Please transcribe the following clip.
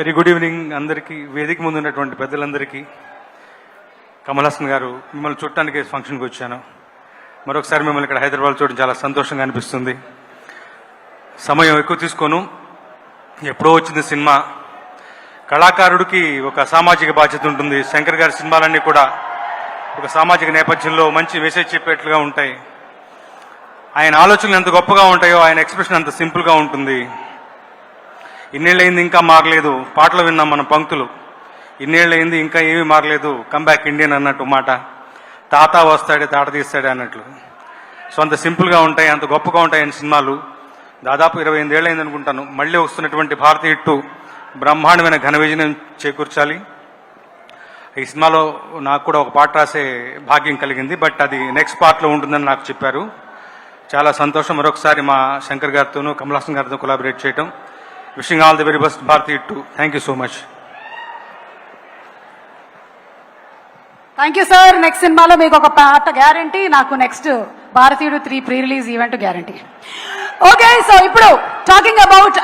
Very good evening అందరికీ, వేదిక ముందు ఉన్నటువంటి పెద్దలందరికీ. కమల్ హాసన్ గారు, మిమ్మల్ని చూడటానికి ఫంక్షన్కి వచ్చాను. మరొకసారి మిమ్మల్ని ఇక్కడ హైదరాబాద్ చూడడం చాలా సంతోషంగా అనిపిస్తుంది. సమయం ఎక్కువ తీసుకోను, ఎప్పుడో వచ్చింది సినిమా. కళాకారుడికి ఒక సామాజిక బాధ్యత ఉంటుంది. శంకర్ గారి సినిమాలన్నీ కూడా ఒక సామాజిక నేపథ్యంలో మంచి మెసేజ్ చెప్పేట్లుగా ఉంటాయి. ఆయన ఆలోచనలు ఎంత గొప్పగా ఉంటాయో ఆయన ఎక్స్ప్రెషన్ అంత సింపుల్గా ఉంటుంది. ఇన్నేళ్ళయింది ఇంకా మారలేదు, పాటలు విన్నాం మనం పంక్తులు. ఇన్నేళ్ళయింది ఇంకా ఏమీ మారలేదు, కమ్బ్యాక్ ఇండియన్ అన్నట్టు మాట. తాత వస్తాడే తాట తీస్తాడే అన్నట్లు. సో అంత సింపుల్గా ఉంటాయి, అంత గొప్పగా ఉంటాయి ఆయన సినిమాలు. దాదాపు 28 ఏళ్ళైంది అనుకుంటాను. మళ్ళీ వస్తున్నటువంటి భారతీయ హిట్టు బ్రహ్మాండమైన ఘన విజయం చేకూర్చాలి. ఈ సినిమాలో నాకు కూడా ఒక పాట రాసే భాగ్యం కలిగింది, బట్ అది నెక్స్ట్ పార్ట్లో ఉంటుందని నాకు చెప్పారు. చాలా సంతోషం. మరొకసారి మా శంకర్ గారితోనూ కమల్ హాసన్ గారితో కొలాబరేట్ చేయడం. Wishing all the very best Bharatiya hit. Thank you so much. Thank you sir. Next సినిమాలో మీకు ఒక పాట గ్యారంటీ, నాకు నెక్స్ట్ భారతీయుడు 3 pre release event guarantee. Okay, so ఇప్పుడు టాకింగ్ అబౌట్